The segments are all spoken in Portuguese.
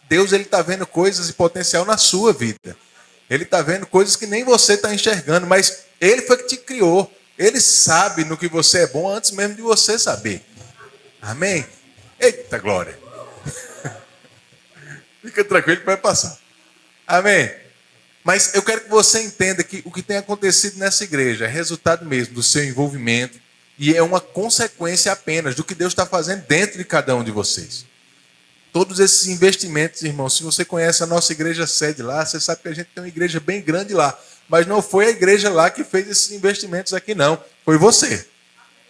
Deus ele está vendo coisas e potencial na sua vida. Ele está vendo coisas que nem você está enxergando, mas Ele foi que te criou. Ele sabe no que você é bom antes mesmo de você saber. Amém? Eita glória! Fica tranquilo que vai passar. Amém? Mas eu quero que você entenda que o que tem acontecido nessa igreja é resultado mesmo do seu envolvimento e é uma consequência apenas do que Deus está fazendo dentro de cada um de vocês. Todos esses investimentos, irmãos, se você conhece a nossa igreja sede lá, você sabe que a gente tem uma igreja bem grande lá. Mas não foi a igreja lá que fez esses investimentos aqui, não. Foi você.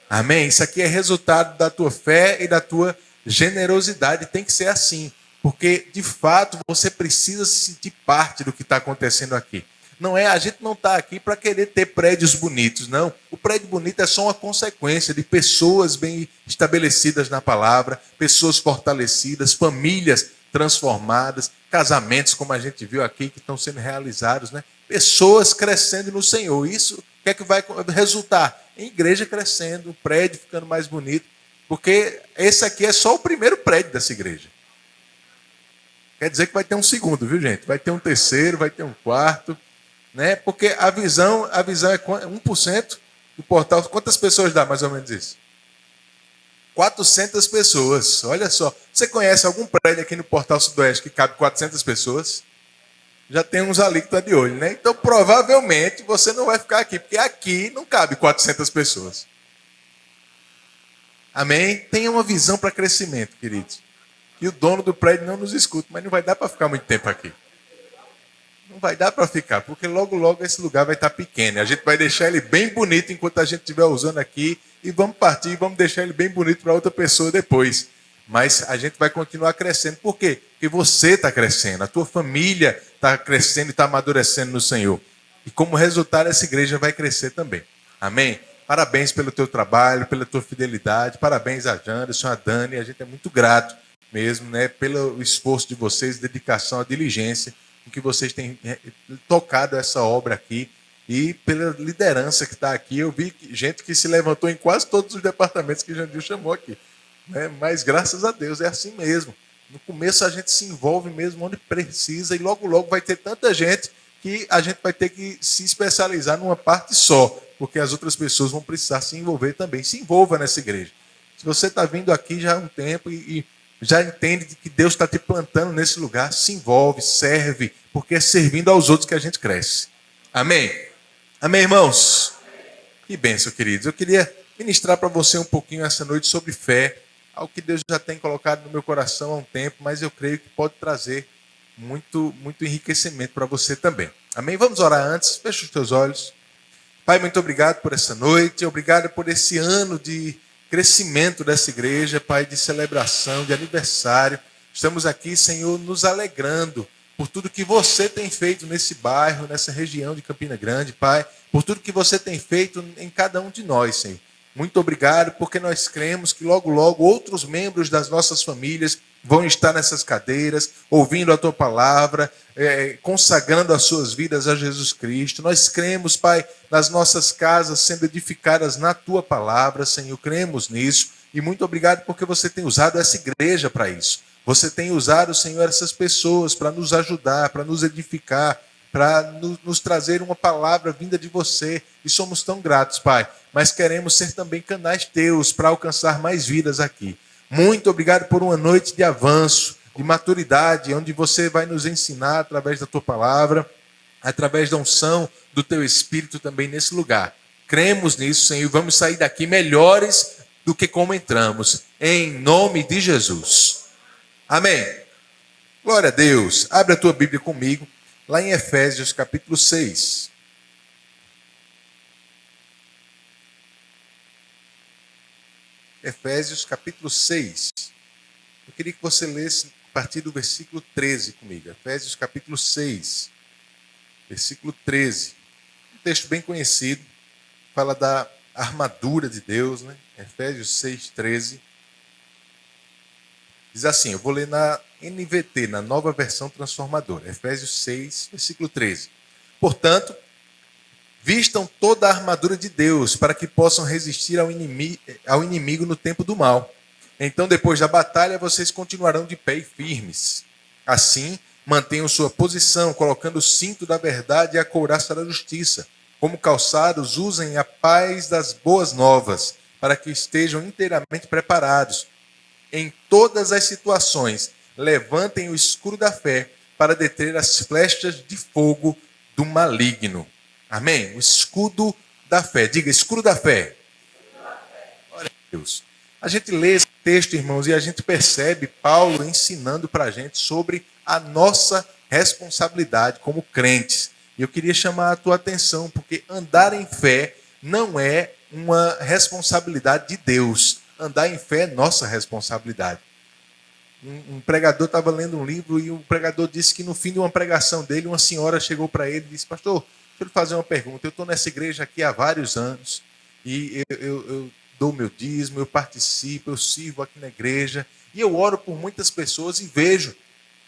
Amém? Isso aqui é resultado da tua fé e da tua generosidade. Tem que ser assim. Porque, de fato, você precisa se sentir parte do que está acontecendo aqui. Não é, a gente não está aqui para querer ter prédios bonitos, não. O prédio bonito é só uma consequência de pessoas bem estabelecidas na palavra, pessoas fortalecidas, famílias transformadas, casamentos, como a gente viu aqui, que estão sendo realizados, né? Pessoas crescendo no Senhor. Isso, o que é que vai resultar? Em igreja crescendo, o prédio ficando mais bonito, porque esse aqui é só o primeiro prédio dessa igreja. Quer dizer que vai ter um segundo, viu, gente? Vai ter um terceiro, vai ter um quarto, né? Porque a visão é 1% do portal. Quantas pessoas dá mais ou menos isso? 400 pessoas. Olha só. Você conhece algum prédio aqui no Portal Sudoeste que cabe 400 pessoas? Já tem uns ali que estão de olho, né? Então, provavelmente, você não vai ficar aqui, porque aqui não cabe 400 pessoas. Amém? Tenha uma visão para crescimento, queridos. E o dono do prédio não nos escuta, mas não vai dar para ficar muito tempo aqui. Não vai dar para ficar, porque logo, logo esse lugar vai estar pequeno. A gente vai deixar ele bem bonito enquanto a gente estiver usando aqui e vamos partir e vamos deixar ele bem bonito para outra pessoa depois. Mas a gente vai continuar crescendo. Por quê? Porque você está crescendo, a tua família está crescendo e está amadurecendo no Senhor. E como resultado, essa igreja vai crescer também. Amém? Parabéns pelo teu trabalho, pela tua fidelidade. Parabéns a Janderson, a Dani. A gente é muito grato mesmo, né, pelo esforço de vocês, dedicação, a diligência com que vocês têm tocado essa obra aqui e pela liderança que está aqui. Eu vi gente que se levantou em quase todos os departamentos que Jandil chamou aqui, né? Mas graças a Deus é assim mesmo. No começo a gente se envolve mesmo onde precisa e logo logo vai ter tanta gente que a gente vai ter que se especializar numa parte só, porque as outras pessoas vão precisar se envolver também. Se envolva nessa igreja. Se você está vindo aqui já há um tempo e já entende que Deus está te plantando nesse lugar, se envolve, serve, porque é servindo aos outros que a gente cresce. Amém? Amém, irmãos? Que bênção, queridos. Eu queria ministrar para você um pouquinho essa noite sobre fé, algo que Deus já tem colocado no meu coração há um tempo, mas eu creio que pode trazer muito enriquecimento para você também. Amém? Vamos orar antes. Fecha os teus olhos. Pai, muito obrigado por essa noite, obrigado por esse ano de crescimento dessa igreja, Pai, de celebração, de aniversário. Estamos aqui, Senhor, nos alegrando por tudo que você tem feito nesse bairro, nessa região de Campina Grande, Pai, por tudo que você tem feito em cada um de nós, Senhor. Muito obrigado, porque nós cremos que logo, logo, outros membros das nossas famílias vão estar nessas cadeiras, ouvindo a Tua palavra, consagrando as suas vidas a Jesus Cristo. Nós cremos, Pai, nas nossas casas sendo edificadas na Tua palavra, Senhor. Cremos nisso. E muito obrigado porque você tem usado essa igreja para isso. Você tem usado, Senhor, essas pessoas para nos ajudar, para nos edificar, para nos trazer uma palavra vinda de você. E somos tão gratos, Pai. Mas queremos ser também canais teus para alcançar mais vidas aqui. Muito obrigado por uma noite de avanço, de maturidade, onde você vai nos ensinar através da tua palavra, através da unção do teu Espírito também nesse lugar. Cremos nisso, Senhor, e vamos sair daqui melhores do que como entramos. Em nome de Jesus. Amém. Glória a Deus. Abre a tua Bíblia comigo, lá em Efésios capítulo 6. Efésios capítulo 6. Eu queria que você lesse a partir do versículo 13 comigo. Efésios capítulo 6, versículo 13. Um texto bem conhecido, fala da armadura de Deus, né? Efésios 6, 13. Diz assim, eu vou ler na NVT, na nova versão transformadora. Efésios 6, versículo 13. Portanto, vistam toda a armadura de Deus para que possam resistir ao inimigo no tempo do mal. Então, depois da batalha, vocês continuarão de pé e firmes. Assim, mantenham sua posição, colocando o cinto da verdade e a couraça da justiça. Como calçados, usem a paz das boas novas, para que estejam inteiramente preparados. Em todas as situações, levantem o escudo da fé para deter as flechas de fogo do maligno. Amém? O escudo da fé. Diga, escudo da fé. Glória a Deus. A gente lê esse texto, irmãos, e a gente percebe Paulo ensinando para a gente sobre a nossa responsabilidade como crentes. E eu queria chamar a tua atenção, porque andar em fé não é uma responsabilidade de Deus. Andar em fé é nossa responsabilidade. Um pregador estava lendo um livro e o pregador disse que no fim de uma pregação dele, uma senhora chegou para ele e disse: pastor, deixa eu lhe fazer uma pergunta. Eu estou nessa igreja aqui há vários anos e eu dou meu dízimo, eu participo, eu sirvo aqui na igreja e eu oro por muitas pessoas e vejo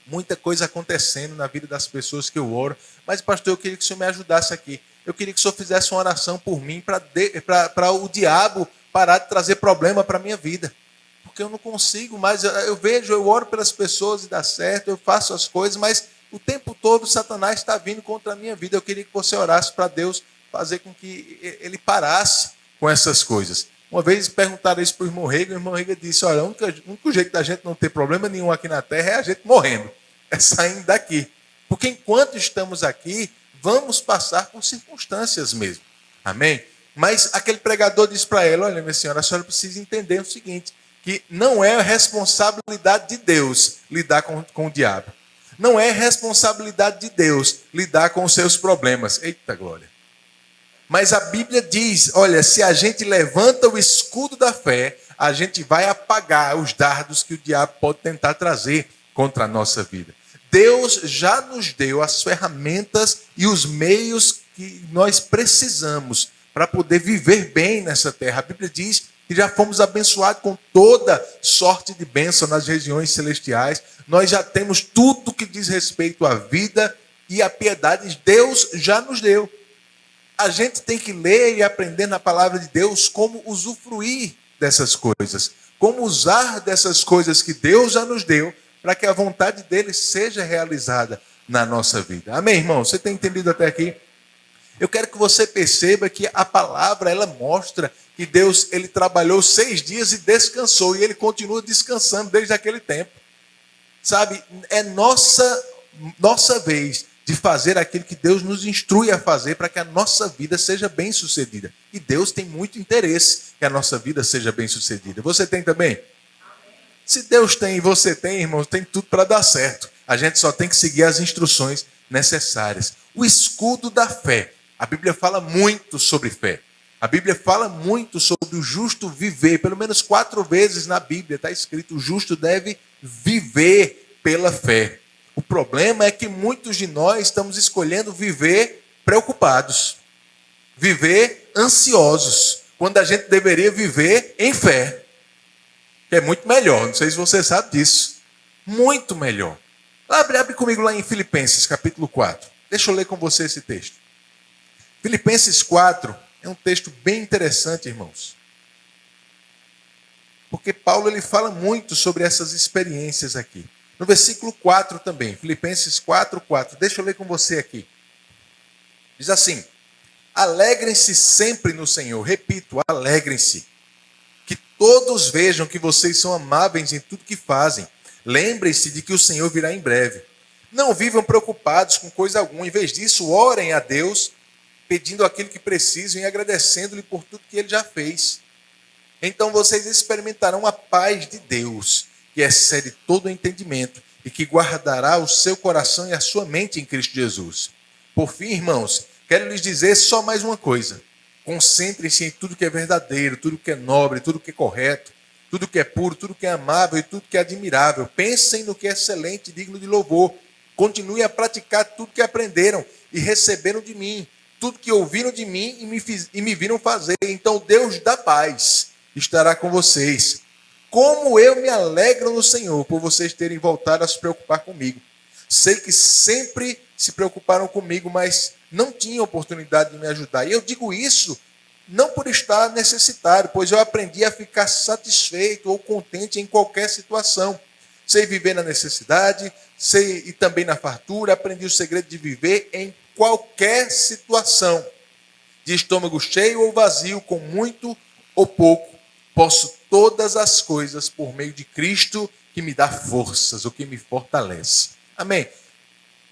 muita coisa acontecendo na vida das pessoas que eu oro. Mas, pastor, eu queria que o senhor me ajudasse aqui. Eu queria que o senhor fizesse uma oração por mim para o diabo parar de trazer problema para a minha vida. Porque eu não consigo mais, eu vejo, eu oro pelas pessoas e dá certo, eu faço as coisas, mas o tempo todo Satanás está vindo contra a minha vida. Eu queria que você orasse para Deus fazer com que ele parasse com essas coisas. Uma vez perguntaram isso para o irmão Rega disse: olha, o único jeito da gente não ter problema nenhum aqui na terra é a gente morrendo, é saindo daqui. Porque enquanto estamos aqui, vamos passar por circunstâncias mesmo. Amém? Mas aquele pregador disse para ela: olha, minha senhora, a senhora precisa entender o seguinte, que não é responsabilidade de Deus lidar com o diabo. Não é responsabilidade de Deus lidar com os seus problemas. Eita glória. Mas a Bíblia diz, olha, se a gente levanta o escudo da fé, a gente vai apagar os dardos que o diabo pode tentar trazer contra a nossa vida. Deus já nos deu as ferramentas e os meios que nós precisamos para poder viver bem nessa terra. A Bíblia diz que já fomos abençoados com toda sorte de bênção nas regiões celestiais. Nós já temos tudo que diz respeito à vida e à piedade. Deus já nos deu. A gente tem que ler e aprender na palavra de Deus como usufruir dessas coisas, como usar dessas coisas que Deus já nos deu para que a vontade dele seja realizada na nossa vida. Amém, irmão? Você tem entendido até aqui? Eu quero que você perceba que a palavra, ela mostra que Deus, ele trabalhou 6 dias e descansou, e ele continua descansando desde aquele tempo. Sabe, é nossa vez de fazer aquilo que Deus nos instrui a fazer para que a nossa vida seja bem sucedida. E Deus tem muito interesse que a nossa vida seja bem sucedida. Você tem também? Se Deus tem e você tem, irmãos, tem tudo para dar certo. A gente só tem que seguir as instruções necessárias. O escudo da fé. A Bíblia fala muito sobre fé. A Bíblia fala muito sobre o justo viver. Pelo menos 4 vezes na Bíblia está escrito: o justo deve viver pela fé. O problema é que muitos de nós estamos escolhendo viver preocupados, viver ansiosos, quando a gente deveria viver em fé. Que é muito melhor, não sei se você sabe disso. Muito melhor. Abre comigo lá em Filipenses, capítulo 4. Deixa eu ler com você esse texto. Filipenses 4 é um texto bem interessante, irmãos. Porque Paulo ele fala muito sobre essas experiências aqui. No versículo 4 também, Filipenses 4. Deixa eu ler com você aqui. Diz assim: alegrem-se sempre no Senhor. Repito, alegrem-se. Que todos vejam que vocês são amáveis em tudo que fazem. Lembrem-se de que o Senhor virá em breve. Não vivam preocupados com coisa alguma. Em vez disso, orem a Deus, pedindo aquilo que precisam e agradecendo-lhe por tudo que ele já fez. Então vocês experimentarão a paz de Deus, que excede todo o entendimento e que guardará o seu coração e a sua mente em Cristo Jesus. Por fim, irmãos, quero lhes dizer só mais uma coisa. Concentrem-se em tudo que é verdadeiro, tudo que é nobre, tudo que é correto, tudo que é puro, tudo que é amável e tudo que é admirável. Pensem no que é excelente e digno de louvor. Continuem a praticar tudo que aprenderam e receberam de mim, tudo que ouviram de mim e me viram fazer. Então Deus da paz estará com vocês. Como eu me alegro no Senhor por vocês terem voltado a se preocupar comigo. Sei que sempre se preocuparam comigo, mas não tinham oportunidade de me ajudar. E eu digo isso não por estar necessitado, pois eu aprendi a ficar satisfeito ou contente em qualquer situação. sei viver na necessidade, sei e também na fartura, aprendi o segredo de viver em qualquer situação, de estômago cheio ou vazio, com muito ou pouco, posso todas as coisas por meio de Cristo que me dá forças, o que me fortalece. Amém?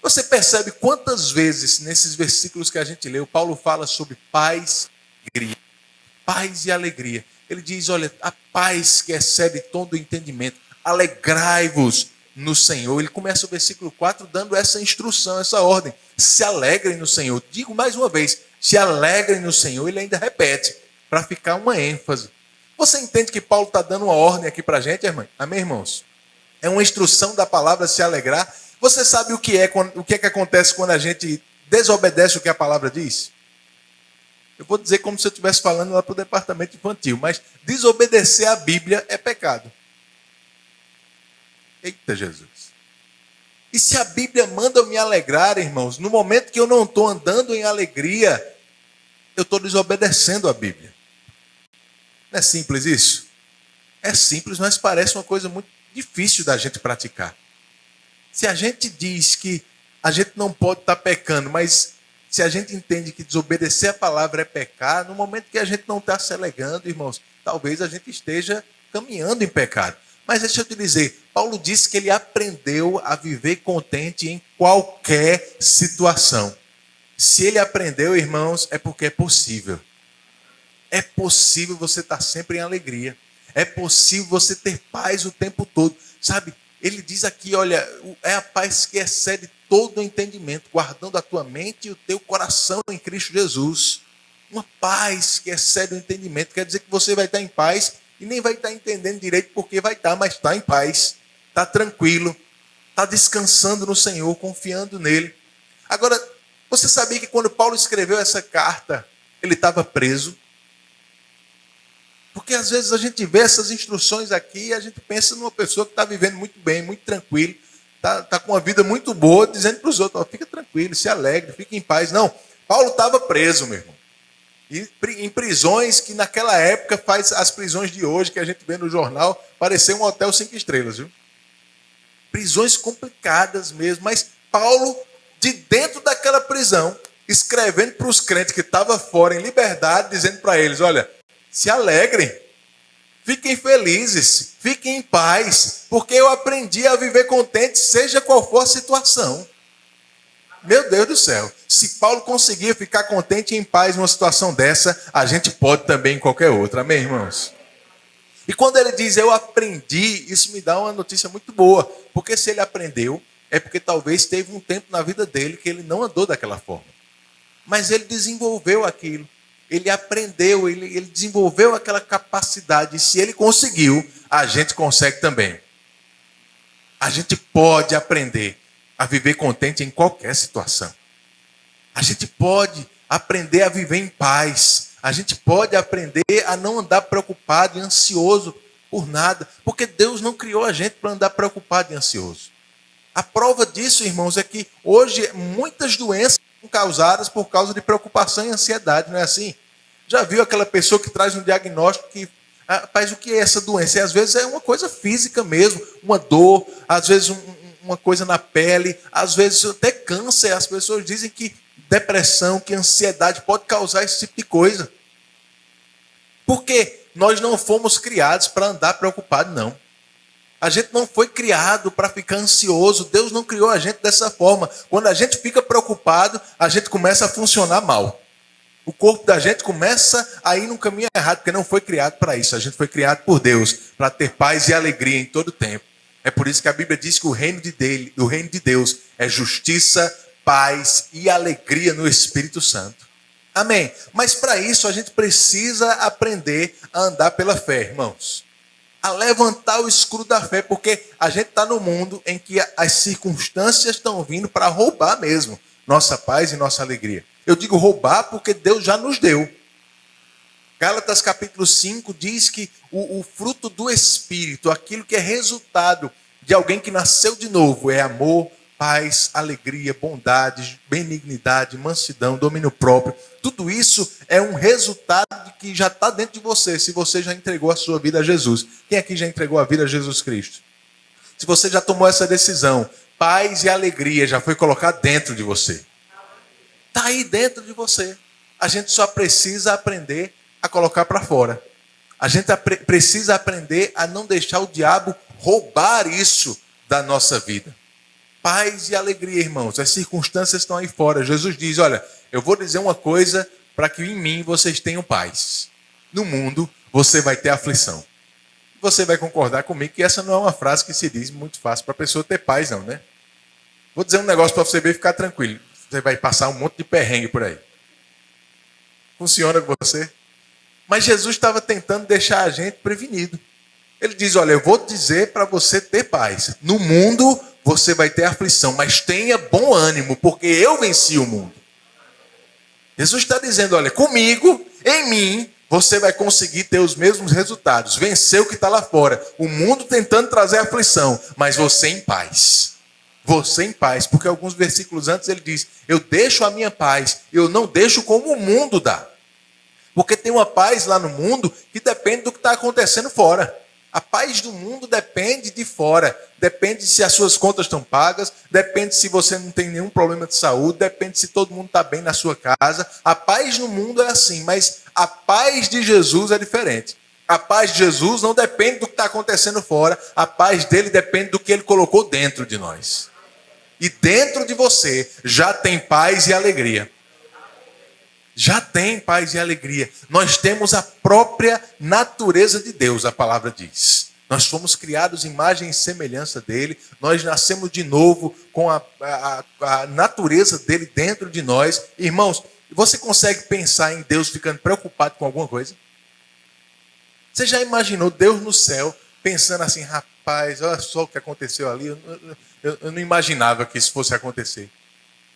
Você percebe quantas vezes nesses versículos que a gente leu, Paulo fala sobre paz e alegria. Paz e alegria. Ele diz, olha, a paz que excede todo o entendimento. Alegrai-vos no Senhor. Ele começa o versículo 4 dando essa instrução, essa ordem. Se alegrem no Senhor. Digo mais uma vez, se alegrem no Senhor. Ele ainda repete, para ficar uma ênfase. Você entende que Paulo está dando uma ordem aqui para a gente, irmã? Amém, irmãos? É uma instrução da palavra se alegrar. Você sabe o que é que acontece quando a gente desobedece o que a palavra diz? Eu vou dizer como se eu estivesse falando lá para o departamento infantil, mas desobedecer a Bíblia é pecado. Eita Jesus. E se a Bíblia manda eu me alegrar, irmãos, no momento que eu não estou andando em alegria, eu estou desobedecendo a Bíblia. Não é simples isso? É simples, mas parece uma coisa muito difícil da gente praticar. Se a gente diz que a gente não pode estar pecando, mas se a gente entende que desobedecer a palavra é pecar, no momento que a gente não está se alegrando, irmãos, talvez a gente esteja caminhando em pecado. Mas deixa eu te dizer, Paulo disse que ele aprendeu a viver contente em qualquer situação. Se ele aprendeu, irmãos, é porque é possível. É possível você estar sempre em alegria. É possível você ter paz o tempo todo. Sabe, ele diz aqui, olha, é a paz que excede todo o entendimento, guardando a tua mente e o teu coração em Cristo Jesus. Uma paz que excede o entendimento. Quer dizer que você vai estar em paz e nem vai estar entendendo direito porque vai estar, mas está em paz. Está tranquilo. Está descansando no Senhor, confiando nele. Agora, você sabia que quando Paulo escreveu essa carta, ele estava preso? Porque às vezes a gente vê essas instruções aqui e a gente pensa numa pessoa que está vivendo muito bem, muito tranquilo, está com uma vida muito boa, dizendo para os outros, ó, fica tranquilo, se alegre, fique em paz. Não, Paulo estava preso, meu irmão. E em prisões que naquela época faz as prisões de hoje, que a gente vê no jornal, parecer um hotel 5 estrelas, viu? Prisões complicadas mesmo, mas Paulo, de dentro daquela prisão, escrevendo para os crentes que estavam fora em liberdade, dizendo para eles, olha, se alegrem, fiquem felizes, fiquem em paz, porque eu aprendi a viver contente, seja qual for a situação. Meu Deus do céu, se Paulo conseguia ficar contente e em paz numa situação dessa, a gente pode também em qualquer outra, amém, irmãos? E quando ele diz, eu aprendi, isso me dá uma notícia muito boa, porque se ele aprendeu, é porque talvez teve um tempo na vida dele que ele não andou daquela forma. Mas ele desenvolveu aquilo. Ele aprendeu, ele desenvolveu aquela capacidade. E se ele conseguiu, a gente consegue também. A gente pode aprender a viver contente em qualquer situação. A gente pode aprender a viver em paz. A gente pode aprender a não andar preocupado e ansioso por nada. Porque Deus não criou a gente para andar preocupado e ansioso. A prova disso, irmãos, é que hoje muitas doenças causadas por causa de preocupação e ansiedade, não é assim? Já viu aquela pessoa que traz um diagnóstico que, rapaz, o que é essa doença? E às vezes é uma coisa física mesmo, uma dor, às vezes uma coisa na pele, às vezes até câncer. As pessoas dizem que depressão, que ansiedade pode causar esse tipo de coisa. Porque nós não fomos criados para andar preocupado, não. A gente não foi criado para ficar ansioso. Deus não criou a gente dessa forma. Quando a gente fica preocupado, a gente começa a funcionar mal. O corpo da gente começa a ir num caminho errado, porque não foi criado para isso. A gente foi criado por Deus, para ter paz e alegria em todo tempo. É por isso que a Bíblia diz que o reino de Deus é justiça, paz e alegria no Espírito Santo. Amém? Mas para isso a gente precisa aprender a andar pela fé, irmãos. A levantar o escudo da fé, porque a gente está no mundo em que as circunstâncias estão vindo para roubar mesmo nossa paz e nossa alegria. Eu digo roubar porque Deus já nos deu. Gálatas capítulo 5 diz que o fruto do Espírito, aquilo que é resultado de alguém que nasceu de novo, é amor, paz, alegria, bondade, benignidade, mansidão, domínio próprio. Tudo isso é um resultado que já está dentro de você, se você já entregou a sua vida a Jesus. Quem aqui já entregou a vida a Jesus Cristo? Se você já tomou essa decisão, paz e alegria já foi colocado dentro de você. Está aí dentro de você. A gente só precisa aprender a colocar para fora. A gente precisa aprender a não deixar o diabo roubar isso da nossa vida. Paz e alegria, irmãos. As circunstâncias estão aí fora. Jesus diz, olha, eu vou dizer uma coisa para que em mim vocês tenham paz. No mundo, você vai ter aflição. Você vai concordar comigo que essa não é uma frase que se diz muito fácil para a pessoa ter paz, não, né? Vou dizer um negócio para você ver e ficar tranquilo. Você vai passar um monte de perrengue por aí. Funciona com você? Mas Jesus estava tentando deixar a gente prevenido. Ele diz, olha, eu vou dizer para você ter paz. No mundo, você vai ter aflição, mas tenha bom ânimo, porque eu venci o mundo. Jesus está dizendo, olha, comigo, em mim, você vai conseguir ter os mesmos resultados. Vencer o que está lá fora. O mundo tentando trazer aflição, mas você em paz. Você em paz, porque alguns versículos antes ele diz, eu deixo a minha paz, eu não deixo como o mundo dá. Porque tem uma paz lá no mundo que depende do que está acontecendo fora. A paz do mundo depende de fora. Depende se as suas contas estão pagas, depende se você não tem nenhum problema de saúde, depende se todo mundo está bem na sua casa. A paz no mundo é assim, mas a paz de Jesus é diferente. A paz de Jesus não depende do que está acontecendo fora, a paz dele depende do que ele colocou dentro de nós. E dentro de você já tem paz e alegria. Já tem paz e alegria. Nós temos a própria natureza de Deus, a palavra diz. Nós fomos criados em imagem e semelhança dele. Nós nascemos de novo com a natureza dele dentro de nós. Irmãos, você consegue pensar em Deus ficando preocupado com alguma coisa? Você já imaginou Deus no céu pensando assim, rapaz, olha só o que aconteceu ali. Eu não imaginava que isso fosse acontecer.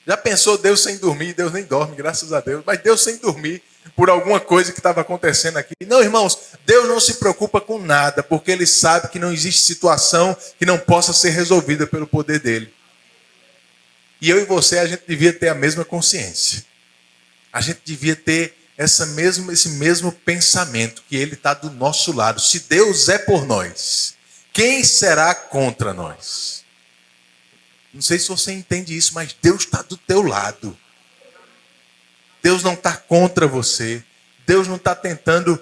Já pensou Deus sem dormir? Deus nem dorme, graças a Deus. Mas Deus sem dormir por alguma coisa que estava acontecendo aqui. Não, irmãos, Deus não se preocupa com nada, porque Ele sabe que não existe situação que não possa ser resolvida pelo poder dEle. E eu e você, a gente devia ter a mesma consciência. A gente devia ter esse mesmo pensamento, que Ele está do nosso lado. Se Deus é por nós, quem será contra nós? Não sei se você entende isso, mas Deus está do teu lado. Deus não está contra você. Deus não está tentando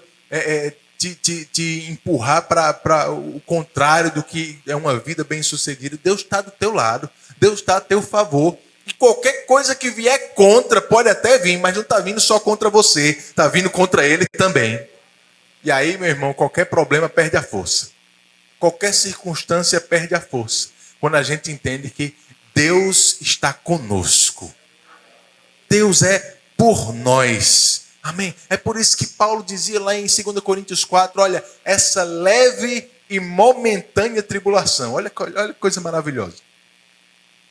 te empurrar para o contrário do que é uma vida bem-sucedida. Deus está do teu lado. Deus está a teu favor. E qualquer coisa que vier contra, pode até vir, mas não está vindo só contra você. Está vindo contra Ele também. E aí, meu irmão, qualquer problema perde a força. Qualquer circunstância perde a força. Quando a gente entende que Deus está conosco. Deus é por nós. Amém? É por isso que Paulo dizia lá em 2 Coríntios 4, olha, essa leve e momentânea tribulação. Olha que coisa maravilhosa.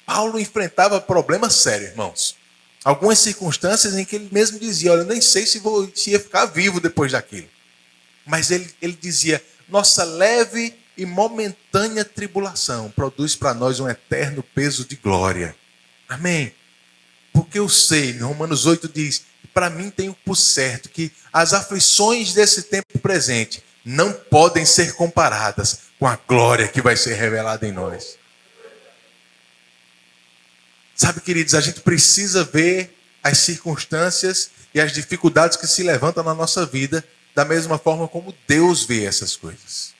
Paulo enfrentava problemas sérios, irmãos. Algumas circunstâncias em que ele mesmo dizia, olha, eu nem sei se ia ficar vivo depois daquilo. Mas ele dizia, nossa leve e momentânea tribulação produz para nós um eterno peso de glória. Amém? Porque eu sei, em Romanos 8 diz, para mim tenho por certo que as aflições desse tempo presente não podem ser comparadas com a glória que vai ser revelada em nós. Sabe, queridos, a gente precisa ver as circunstâncias e as dificuldades que se levantam na nossa vida da mesma forma como Deus vê essas coisas.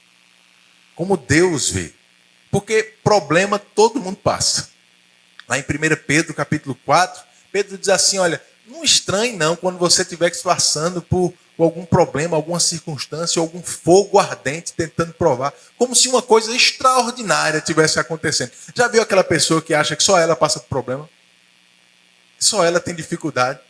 Como Deus vê. Porque problema todo mundo passa. Lá em 1 Pedro, capítulo 4, Pedro diz assim, olha, não estranhe não quando você estiver passando por algum problema, alguma circunstância, algum fogo ardente tentando provar, como se uma coisa extraordinária estivesse acontecendo. Já viu aquela pessoa que acha que só ela passa por problema? Só ela tem dificuldade?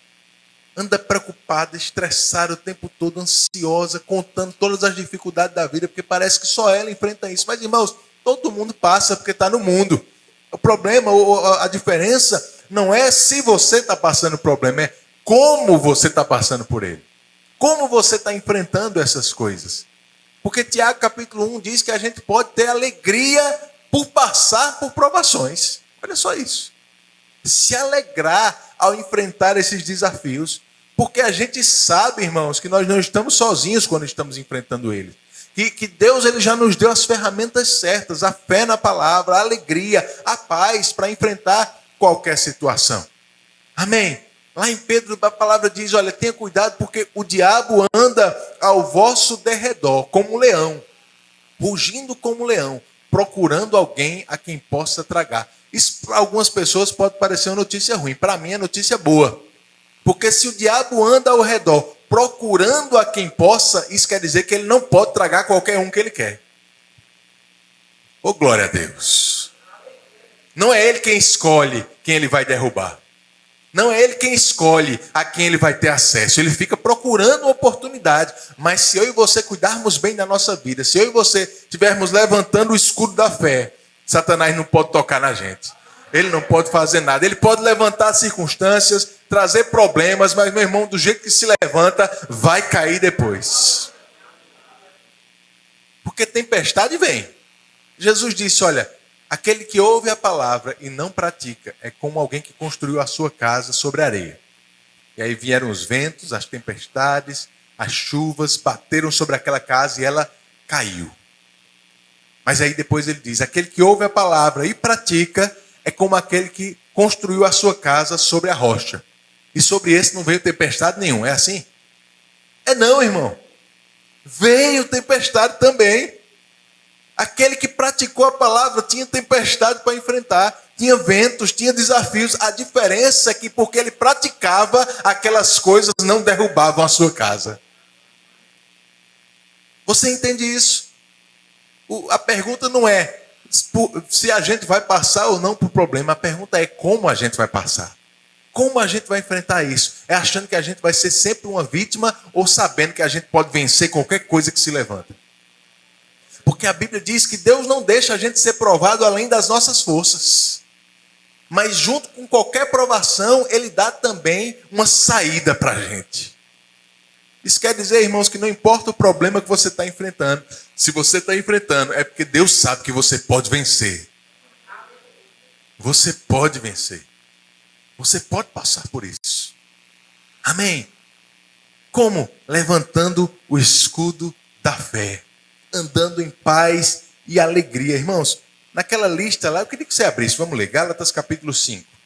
Anda preocupada, estressada o tempo todo, ansiosa, contando todas as dificuldades da vida, porque parece que só ela enfrenta isso. Mas, irmãos, todo mundo passa porque está no mundo. O problema, a diferença, não é se você está passando o problema, é como você está passando por ele. Como você está enfrentando essas coisas. Porque Tiago, capítulo 1, diz que a gente pode ter alegria por passar por provações. Olha só isso. Se alegrar ao enfrentar esses desafios. Porque a gente sabe, irmãos, que nós não estamos sozinhos quando estamos enfrentando eles. Que Deus ele já nos deu as ferramentas certas, a fé na palavra, a alegria, a paz para enfrentar qualquer situação. Amém? Lá em Pedro a palavra diz, olha, tenha cuidado porque o diabo anda ao vosso derredor como um leão, rugindo como um leão, procurando alguém a quem possa tragar. Isso para algumas pessoas pode parecer uma notícia ruim, para mim é notícia boa. Porque se o diabo anda ao redor procurando a quem possa, isso quer dizer que ele não pode tragar qualquer um que ele quer. Oh, glória a Deus. Não é ele quem escolhe quem ele vai derrubar. Não é ele quem escolhe a quem ele vai ter acesso. Ele fica procurando uma oportunidade. Mas se eu e você cuidarmos bem da nossa vida, se eu e você estivermos levantando o escudo da fé, Satanás não pode tocar na gente. Ele não pode fazer nada. Ele pode levantar circunstâncias, trazer problemas, mas, meu irmão, do jeito que se levanta, vai cair depois. Porque tempestade vem. Jesus disse, olha, aquele que ouve a palavra e não pratica é como alguém que construiu a sua casa sobre areia. E aí vieram os ventos, as tempestades, as chuvas, bateram sobre aquela casa e ela caiu. Mas aí depois ele diz, aquele que ouve a palavra e pratica é como aquele que construiu a sua casa sobre a rocha. E sobre esse não veio tempestade nenhum, é assim? É não, irmão. Veio tempestade também. Aquele que praticou a palavra tinha tempestade para enfrentar, tinha ventos, tinha desafios. A diferença é que porque ele praticava, aquelas coisas não derrubavam a sua casa. Você entende isso? A pergunta não é se a gente vai passar ou não por problema. A pergunta é como a gente vai passar. Como a gente vai enfrentar isso? É achando que a gente vai ser sempre uma vítima ou sabendo que a gente pode vencer qualquer coisa que se levanta? Porque a Bíblia diz que Deus não deixa a gente ser provado além das nossas forças. Mas junto com qualquer provação, Ele dá também uma saída para a gente. Isso quer dizer, irmãos, que não importa o problema que você está enfrentando. Se você está enfrentando, é porque Deus sabe que você pode vencer. Você pode vencer. Você pode passar por isso. Amém? Como? Levantando o escudo da fé. Andando em paz e alegria. Irmãos, naquela lista lá, eu queria que você abrisse. Vamos ler, Gálatas capítulo 5.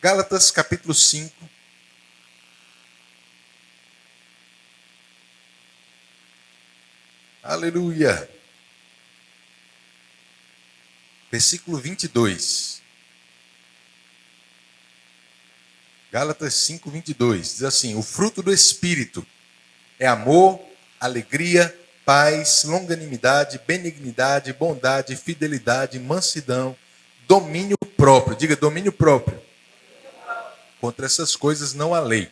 Gálatas capítulo 5. Aleluia. Versículo 22. Gálatas 5, 22. Diz assim, o fruto do Espírito é amor, alegria, paz, longanimidade, benignidade, bondade, fidelidade, mansidão, domínio próprio. Diga domínio próprio. Contra essas coisas não há lei.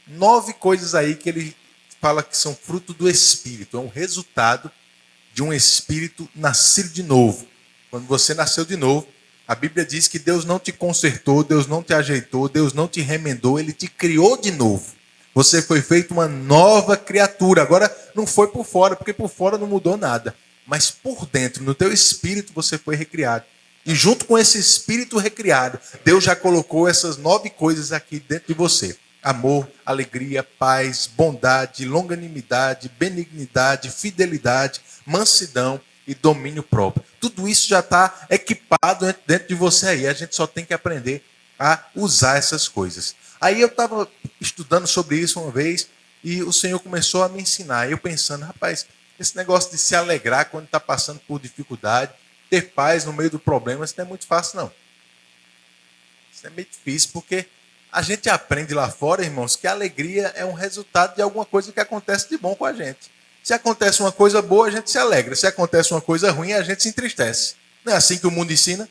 9 coisas aí que ele fala que são fruto do Espírito. É um resultado de um Espírito nascido de novo. Quando você nasceu de novo, a Bíblia diz que Deus não te consertou, Deus não te ajeitou, Deus não te remendou, Ele te criou de novo. Você foi feito uma nova criatura. Agora, não foi por fora, porque por fora não mudou nada. Mas por dentro, no teu espírito, você foi recriado. E junto com esse espírito recriado, Deus já colocou essas 9 coisas aqui dentro de você. Amor, alegria, paz, bondade, longanimidade, benignidade, fidelidade, mansidão e domínio próprio. Tudo isso já está equipado dentro de você aí. A gente só tem que aprender a usar essas coisas. Aí eu estava estudando sobre isso uma vez e o Senhor começou a me ensinar. Eu pensando, rapaz, esse negócio de se alegrar quando está passando por dificuldade, ter paz no meio do problema, isso não é muito fácil, não. Isso é meio difícil, porque a gente aprende lá fora, irmãos, que a alegria é um resultado de alguma coisa que acontece de bom com a gente. Se acontece uma coisa boa, a gente se alegra. Se acontece uma coisa ruim, a gente se entristece. Não é assim que o mundo ensina?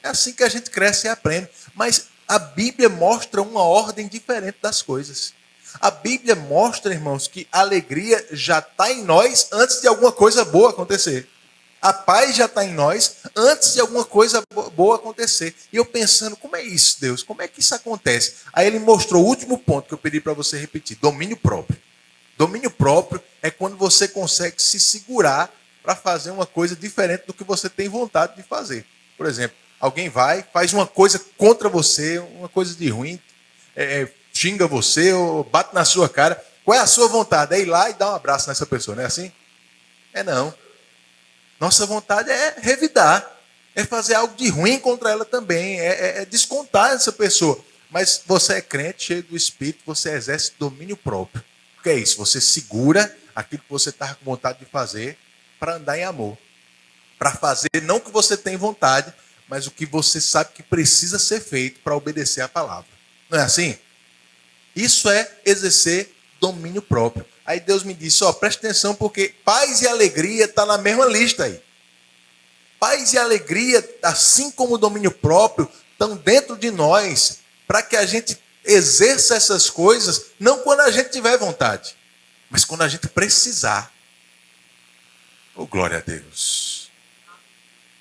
É assim que a gente cresce e aprende. Mas a Bíblia mostra uma ordem diferente das coisas. A Bíblia mostra, irmãos, que a alegria já está em nós antes de alguma coisa boa acontecer. A paz já está em nós antes de alguma coisa boa acontecer. E eu pensando, como é isso, Deus? Como é que isso acontece? Aí ele mostrou o último ponto que eu pedi para você repetir. Domínio próprio. Domínio próprio é quando você consegue se segurar para fazer uma coisa diferente do que você tem vontade de fazer. Por exemplo, alguém vai, faz uma coisa contra você, uma coisa de ruim, xinga você ou bate na sua cara. Qual é a sua vontade? É ir lá e dar um abraço nessa pessoa, não é assim? É não. Nossa vontade é revidar, é fazer algo de ruim contra ela também, é descontar essa pessoa. Mas você é crente, cheio do Espírito, você exerce domínio próprio. O que é isso? Você segura aquilo que você está com vontade de fazer para andar em amor. Para fazer não o que você tem vontade, mas o que você sabe que precisa ser feito para obedecer a palavra. Não é assim? Isso é exercer domínio próprio. Aí Deus me disse, preste atenção, porque paz e alegria está na mesma lista aí. Paz e alegria, assim como o domínio próprio, estão dentro de nós, para que a gente exerça essas coisas, não quando a gente tiver vontade, mas quando a gente precisar. Oh, glória a Deus.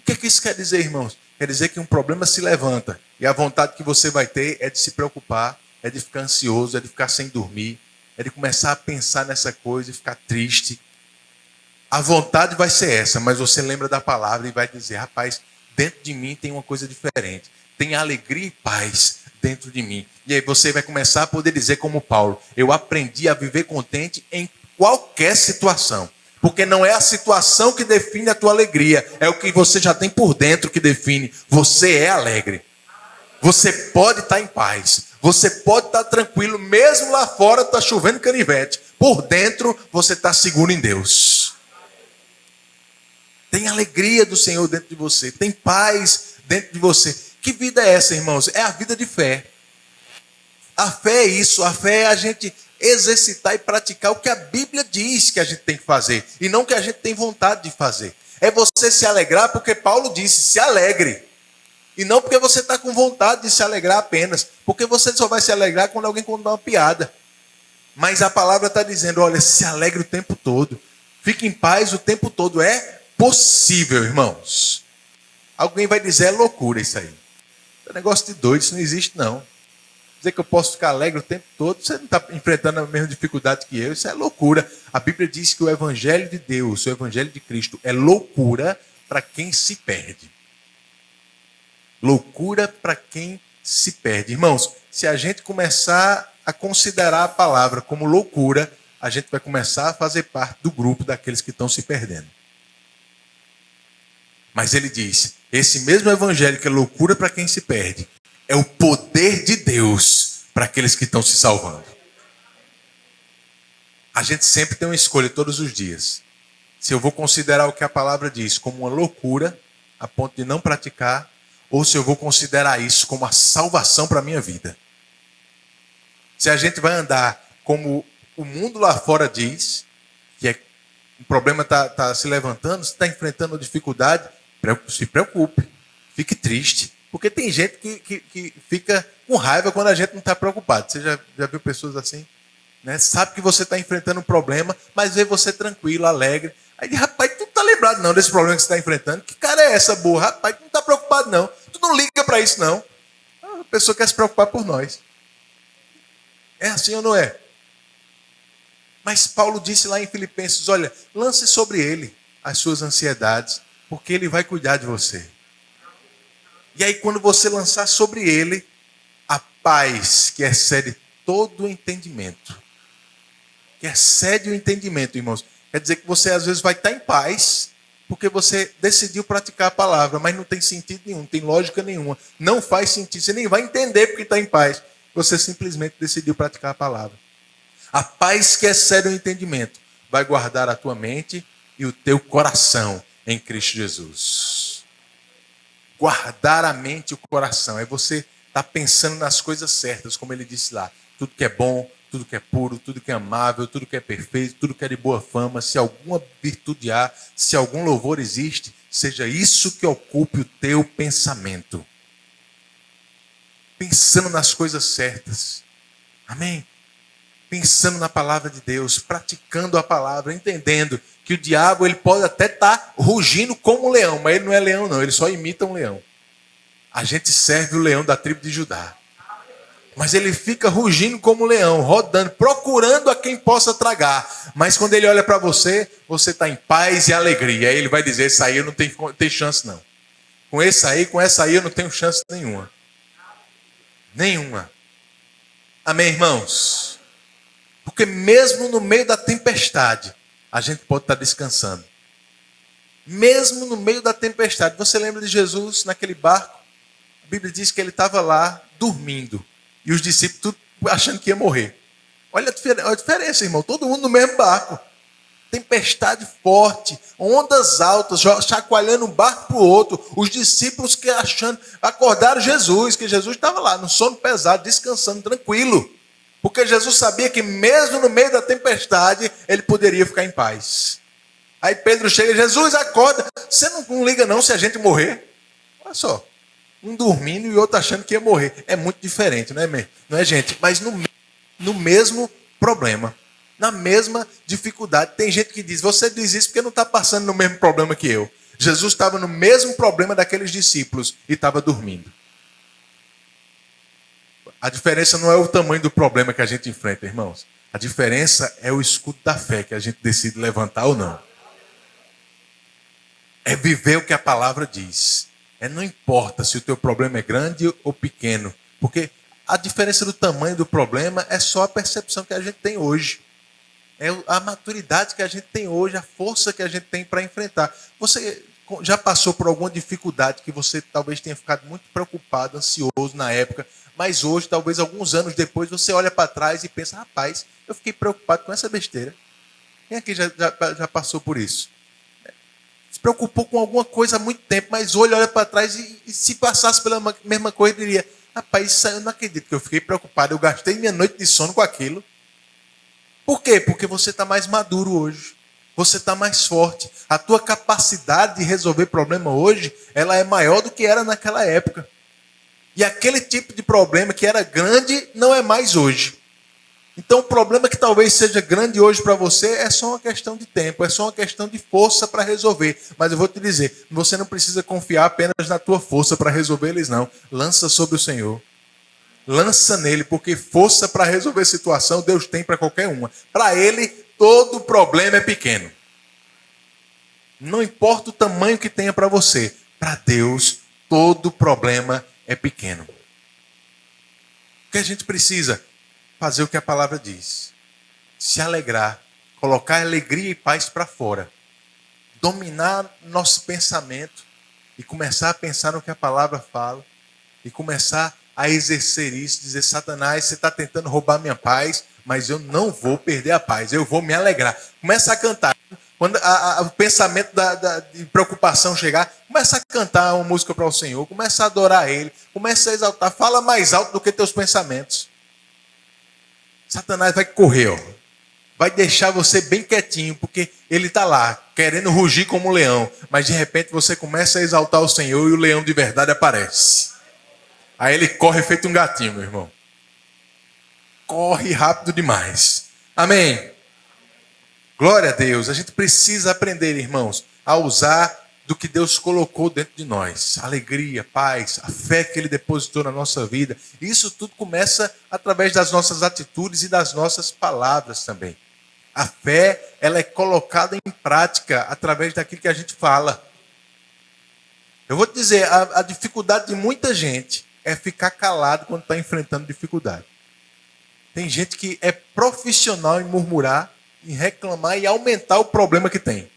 O que isso quer dizer, irmãos? Quer dizer que um problema se levanta, e a vontade que você vai ter é de se preocupar, é de ficar ansioso, é de ficar sem dormir, é de começar a pensar nessa coisa e ficar triste. A vontade vai ser essa, mas você lembra da palavra e vai dizer, rapaz, dentro de mim tem uma coisa diferente. Tem alegria e paz dentro de mim. E aí você vai começar a poder dizer como Paulo, eu aprendi a viver contente em qualquer situação. Porque não é a situação que define a tua alegria, é o que você já tem por dentro que define. Você é alegre. Você pode estar em paz. Você pode estar tranquilo, mesmo lá fora está chovendo canivete. Por dentro você está seguro em Deus. Tem alegria do Senhor dentro de você. Tem paz dentro de você. Que vida é essa, irmãos? É a vida de fé. A fé é isso. A fé é a gente exercitar e praticar o que a Bíblia diz que a gente tem que fazer. E não o que a gente tem vontade de fazer. É você se alegrar porque Paulo disse, se alegre. E não porque você está com vontade de se alegrar apenas. Porque você só vai se alegrar quando alguém contar uma piada. Mas a palavra está dizendo, olha, se alegre o tempo todo. Fique em paz o tempo todo. É possível, irmãos. Alguém vai dizer, é loucura isso aí. É negócio de doido, isso não existe não. Dizer que eu posso ficar alegre o tempo todo, você não está enfrentando a mesma dificuldade que eu, isso é loucura. A Bíblia diz que o Evangelho de Deus, o Evangelho de Cristo, é loucura para quem se perde. Loucura para quem se perde. Irmãos, se a gente começar a considerar a palavra como loucura, a gente vai começar a fazer parte do grupo daqueles que estão se perdendo. Mas ele diz, esse mesmo evangelho que é loucura para quem se perde, é o poder de Deus para aqueles que estão se salvando. A gente sempre tem uma escolha todos os dias. Se eu vou considerar o que a palavra diz como uma loucura, a ponto de não praticar, ou se eu vou considerar isso como a salvação para a minha vida. Se a gente vai andar como o mundo lá fora diz, que o problema está se levantando, você está enfrentando dificuldade, se preocupe, fique triste. Porque tem gente que fica com raiva quando a gente não está preocupado. Você já viu pessoas assim? Né? Sabe que você está enfrentando um problema, mas vê você tranquilo, alegre. Aí diz, rapaz, tu não está lembrado não desse problema que você está enfrentando? Que cara é essa, burra? Rapaz, tu não está preocupado não. Tu não liga para isso não. A pessoa quer se preocupar por nós. É assim ou não é? Mas Paulo disse lá em Filipenses, olha, lance sobre ele as suas ansiedades, porque ele vai cuidar de você. E aí quando você lançar sobre ele, a paz que excede todo o entendimento, que excede o entendimento, irmãos, quer dizer que você às vezes vai estar em paz, porque você decidiu praticar a palavra, mas não tem sentido nenhum, não tem lógica nenhuma, não faz sentido, você nem vai entender porque está em paz, você simplesmente decidiu praticar a palavra. A paz que excede o entendimento vai guardar a tua mente e o teu coração em Cristo Jesus. Guardar a mente e o coração é você estar pensando nas coisas certas, como ele disse lá. Tudo que é bom, tudo que é puro, tudo que é amável, tudo que é perfeito, tudo que é de boa fama, se alguma virtude há, se algum louvor existe, seja isso que ocupe o teu pensamento. Pensando nas coisas certas. Amém? Pensando na palavra de Deus, praticando a palavra, entendendo que o diabo ele pode até estar rugindo como um leão, mas ele não é leão não, ele só imita um leão. A gente serve o leão da tribo de Judá. Mas ele fica rugindo como um leão, rodando, procurando a quem possa tragar. Mas quando ele olha para você, você está em paz e alegria. Aí ele vai dizer, esse aí eu não tenho chance não. Com essa aí eu não tenho chance nenhuma. Nenhuma. Amém, irmãos? Porque mesmo no meio da tempestade, a gente pode estar descansando. Mesmo no meio da tempestade. Você lembra de Jesus naquele barco? A Bíblia diz que ele estava lá dormindo. E os discípulos tudo achando que ia morrer. Olha a diferença, irmão. Todo mundo no mesmo barco. Tempestade forte, ondas altas, chacoalhando um barco para o outro. Os discípulos que achando, acordaram Jesus, que Jesus estava lá, no sono pesado, descansando, tranquilo. Porque Jesus sabia que mesmo no meio da tempestade, ele poderia ficar em paz. Aí Pedro chega, Jesus, acorda. Você não liga não se a gente morrer? Olha só, um dormindo e outro achando que ia morrer. É muito diferente, não é gente? Mas no mesmo problema. Na mesma dificuldade. Tem gente que diz, você diz isso porque não está passando no mesmo problema que eu. Jesus estava no mesmo problema daqueles discípulos e estava dormindo. A diferença não é o tamanho do problema que a gente enfrenta, irmãos. A diferença é o escudo da fé que a gente decide levantar ou não. É viver o que a palavra diz. Não importa se o teu problema é grande ou pequeno. Porque a diferença do tamanho do problema é só a percepção que a gente tem hoje. É a maturidade que a gente tem hoje, a força que a gente tem para enfrentar. Você já passou por alguma dificuldade que você talvez tenha ficado muito preocupado, ansioso na época, mas hoje, talvez alguns anos depois, você olha para trás e pensa, rapaz, eu fiquei preocupado com essa besteira. Quem aqui já passou por isso? Se preocupou com alguma coisa há muito tempo, mas olha para trás e se passasse pela mesma coisa, diria, rapaz, isso eu não acredito que eu fiquei preocupado, eu gastei minha noite de sono com aquilo. Por quê? Porque você está mais maduro hoje. Você está mais forte. A tua capacidade de resolver problema hoje, ela é maior do que era naquela época. E aquele tipo de problema que era grande, não é mais hoje. Então o problema que talvez seja grande hoje para você, é só uma questão de tempo, é só uma questão de força para resolver. Mas eu vou te dizer, você não precisa confiar apenas na tua força para resolver eles, não. Lança sobre o Senhor. Lança nele, porque força para resolver a situação Deus tem para qualquer uma. Para ele, todo problema é pequeno. Não importa o tamanho que tenha para você. Para Deus, todo problema é pequeno. O que a gente precisa? Fazer o que a palavra diz. Se alegrar. Colocar alegria e paz para fora. Dominar nosso pensamento. E começar a pensar no que a palavra fala. E começar a exercer isso, dizer, Satanás, você está tentando roubar minha paz, mas eu não vou perder a paz, eu vou me alegrar. Começa a cantar. Quando o pensamento de preocupação chegar, começa a cantar uma música para o Senhor, começa a adorar Ele, começa a exaltar, fala mais alto do que teus pensamentos. Satanás vai correr, vai deixar você bem quietinho, porque ele está lá, querendo rugir como um leão, mas de repente você começa a exaltar o Senhor e o leão de verdade aparece. Aí ele corre feito um gatinho, meu irmão. Corre rápido demais. Amém. Glória a Deus. A gente precisa aprender, irmãos, a usar do que Deus colocou dentro de nós. Alegria, paz, a fé que Ele depositou na nossa vida. Isso tudo começa através das nossas atitudes e das nossas palavras também. A fé, ela é colocada em prática através daquilo que a gente fala. Eu vou te dizer, a dificuldade de muita gente é ficar calado quando está enfrentando dificuldade. Tem gente que é profissional em murmurar, em reclamar e aumentar o problema que tem.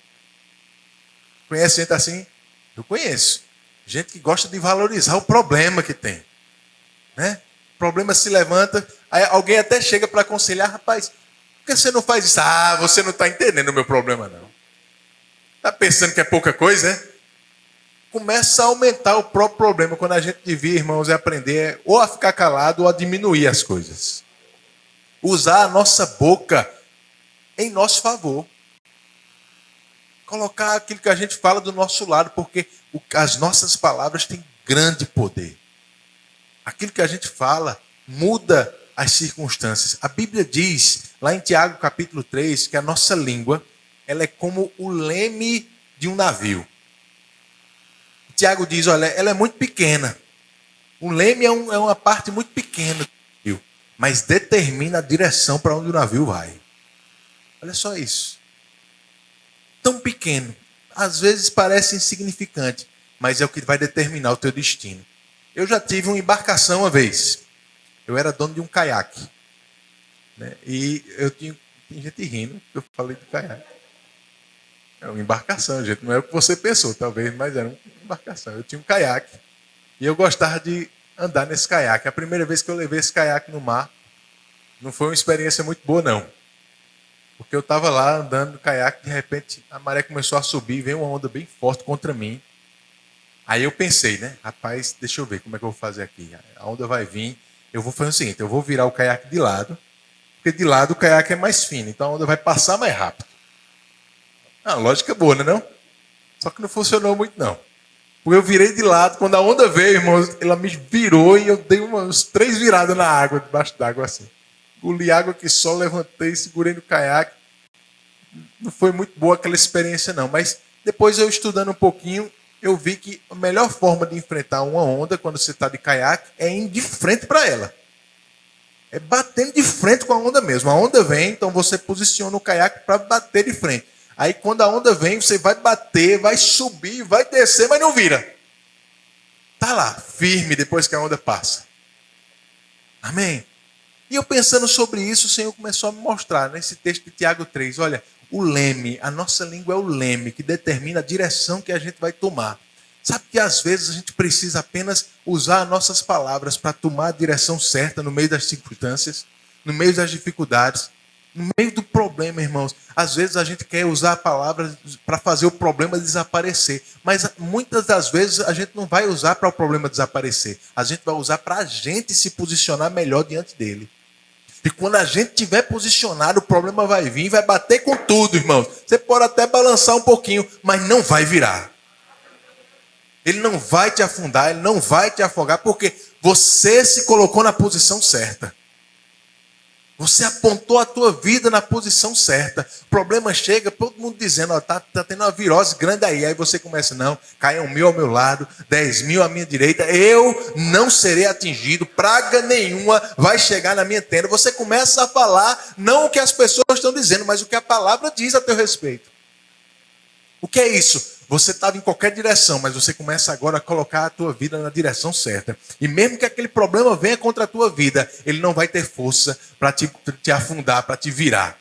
Conhece gente assim? Eu conheço. Gente que gosta de valorizar o problema que tem. Né? O problema se levanta, aí alguém até chega para aconselhar, rapaz, por que você não faz isso? Ah, você não está entendendo o meu problema, não. Está pensando que é pouca coisa, né? Começa a aumentar o próprio problema. Quando a gente devia, irmãos, é aprender ou a ficar calado ou a diminuir as coisas. Usar a nossa boca em nosso favor. Colocar aquilo que a gente fala do nosso lado, porque as nossas palavras têm grande poder. Aquilo que a gente fala muda as circunstâncias. A Bíblia diz, lá em Tiago capítulo 3, que a nossa língua, ela é como o leme de um navio. Tiago diz, olha, ela é muito pequena. O leme é uma parte muito pequena do navio, mas determina a direção para onde o navio vai. Olha só isso. Tão pequeno. Às vezes parece insignificante, mas é o que vai determinar o teu destino. Eu já tive uma embarcação uma vez. Eu era dono de um caiaque. né? E eu tinha gente rindo, que eu falei de caiaque. É uma embarcação, gente. Não é o que você pensou, talvez, mas era uma embarcação. Eu tinha um caiaque e eu gostava de andar nesse caiaque. A primeira vez que eu levei esse caiaque no mar, não foi uma experiência muito boa, não. Porque eu estava lá andando no caiaque, de repente a maré começou a subir, veio uma onda bem forte contra mim. Aí eu pensei, né? Rapaz, deixa eu ver como é que eu vou fazer aqui. A onda vai vir, eu vou fazer o seguinte, eu vou virar o caiaque de lado, porque de lado o caiaque é mais fino, então a onda vai passar mais rápido. Ah, lógica boa, né não? Só que não funcionou muito não. Porque eu virei de lado, quando a onda veio, irmão, ela me virou e eu dei umas 3 viradas na água, debaixo d'água assim. Engoli água que só, levantei, segurei no caiaque. Não foi muito boa aquela experiência não, mas depois eu estudando um pouquinho, eu vi que a melhor forma de enfrentar uma onda quando você está de caiaque é ir de frente para ela. É batendo de frente com a onda mesmo. A onda vem, então você posiciona o caiaque para bater de frente. Aí quando a onda vem, você vai bater, vai subir, vai descer, mas não vira. Tá lá, firme depois que a onda passa. Amém? E eu pensando sobre isso, o Senhor começou a me mostrar nesse texto de Tiago 3. Olha, o leme, a nossa língua é o leme que determina a direção que a gente vai tomar. Sabe que às vezes a gente precisa apenas usar nossas palavras para tomar a direção certa no meio das circunstâncias, no meio das dificuldades, no meio do problema, irmãos. Às vezes a gente quer usar a palavra para fazer o problema desaparecer, mas muitas das vezes a gente não vai usar para o problema desaparecer. A gente vai usar para a gente se posicionar melhor diante dele. E quando a gente estiver posicionado, o problema vai vir, vai bater com tudo, irmãos. Você pode até balançar um pouquinho, mas não vai virar. Ele não vai te afundar, ele não vai te afogar, porque você se colocou na posição certa. Você apontou a tua vida na posição certa. O problema chega, todo mundo dizendo, ó, tá tendo uma virose grande aí. Aí você começa, não, caiam 1000 ao meu lado, 10.000 à minha direita. Eu não serei atingido, praga nenhuma vai chegar na minha tenda. Você começa a falar, não o que as pessoas estão dizendo, mas o que a palavra diz a teu respeito. O que é isso? Você estava em qualquer direção, mas você começa agora a colocar a tua vida na direção certa. E mesmo que aquele problema venha contra a tua vida, ele não vai ter força para te afundar, para te virar.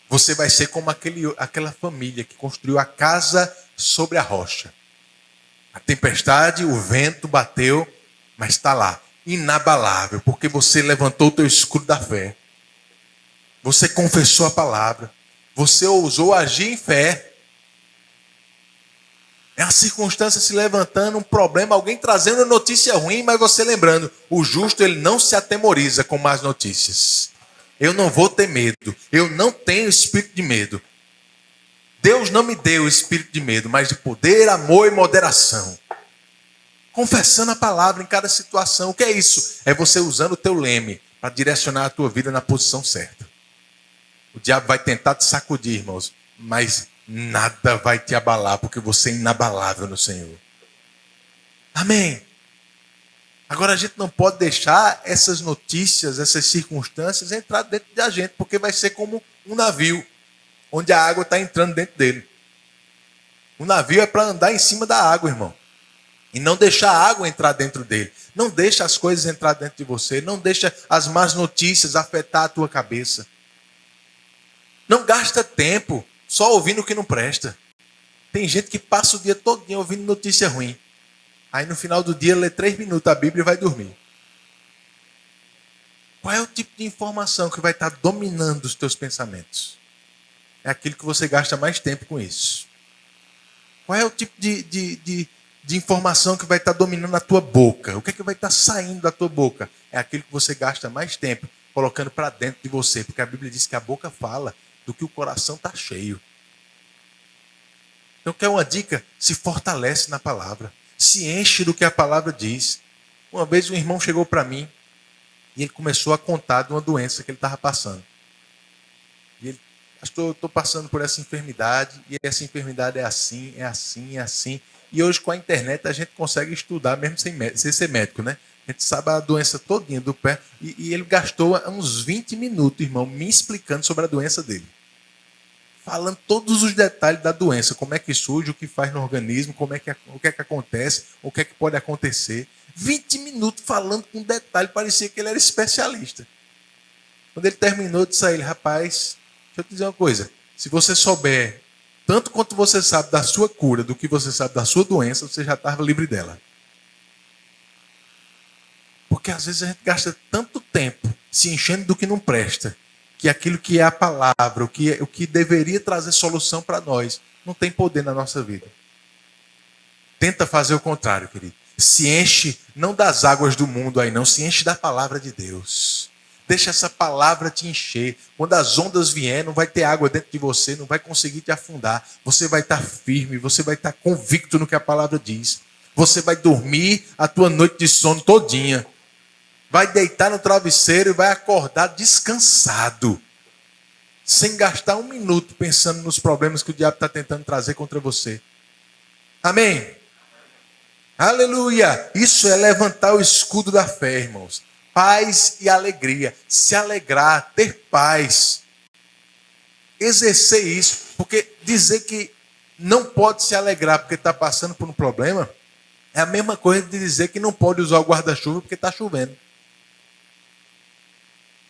Você vai ser como aquela família que construiu a casa sobre a rocha. A tempestade, o vento bateu, mas está lá, inabalável, porque você levantou o teu escudo da fé. Você confessou a palavra. Você ousou agir em fé. É a circunstância se levantando, um problema, alguém trazendo notícia ruim, mas você lembrando, o justo ele não se atemoriza com más notícias. Eu não vou ter medo, eu não tenho espírito de medo. Deus não me deu espírito de medo, mas de poder, amor e moderação. Confessando a palavra em cada situação. O que é isso? É você usando o teu leme para direcionar a tua vida na posição certa. O diabo vai tentar te sacudir, irmãos, mas nada vai te abalar, porque você é inabalável no Senhor. Amém. Agora a gente não pode deixar essas notícias, essas circunstâncias entrar dentro da gente, porque vai ser como um navio, onde a água está entrando dentro dele. O navio é para andar em cima da água, irmão. E não deixar a água entrar dentro dele. Não deixa as coisas entrar dentro de você. Não deixa as más notícias afetar a tua cabeça. Não gasta tempo só ouvindo o que não presta. Tem gente que passa o dia todinho ouvindo notícia ruim. Aí no final do dia lê 3 minutos a Bíblia e vai dormir. Qual é o tipo de informação que vai estar dominando os teus pensamentos? É aquilo que você gasta mais tempo com isso. Qual é o tipo de informação que vai estar dominando a tua boca? O que é que vai estar saindo da tua boca? É aquilo que você gasta mais tempo colocando para dentro de você. Porque a Bíblia diz que a boca fala do que o coração está cheio. Então, quer uma dica? Se fortalece na palavra. Se enche do que a palavra diz. Uma vez um irmão chegou para mim e ele começou a contar de uma doença que ele estava passando. E ele, pastor, eu estou passando por essa enfermidade e essa enfermidade é assim, é assim, é assim. E hoje com a internet a gente consegue estudar mesmo sem ser médico, né? A gente sabe a doença todinha do pé. E ele gastou uns 20 minutos, irmão, me explicando sobre a doença dele. Falando todos os detalhes da doença, como é que surge, o que faz no organismo, o que é que acontece, o que é que pode acontecer. 20 minutos falando com detalhe, parecia que ele era especialista. Quando ele terminou de sair, rapaz, deixa eu te dizer uma coisa. Se você souber tanto quanto você sabe da sua cura, do que você sabe da sua doença, você já estava livre dela. Porque às vezes a gente gasta tanto tempo se enchendo do que não presta, que aquilo que é a palavra, o que deveria trazer solução para nós, não tem poder na nossa vida. Tenta fazer o contrário, querido. Se enche não das águas do mundo aí não, se enche da palavra de Deus. Deixa essa palavra te encher. Quando as ondas vierem, não vai ter água dentro de você, não vai conseguir te afundar. Você vai estar firme, você vai estar convicto no que a palavra diz. Você vai dormir a tua noite de sono todinha. Vai deitar no travesseiro e vai acordar descansado. Sem gastar um minuto pensando nos problemas que o diabo está tentando trazer contra você. Amém? Aleluia! Isso é levantar o escudo da fé, irmãos. Paz e alegria. Se alegrar, ter paz. Exercer isso. Porque dizer que não pode se alegrar porque está passando por um problema é a mesma coisa de dizer que não pode usar o guarda-chuva porque está chovendo.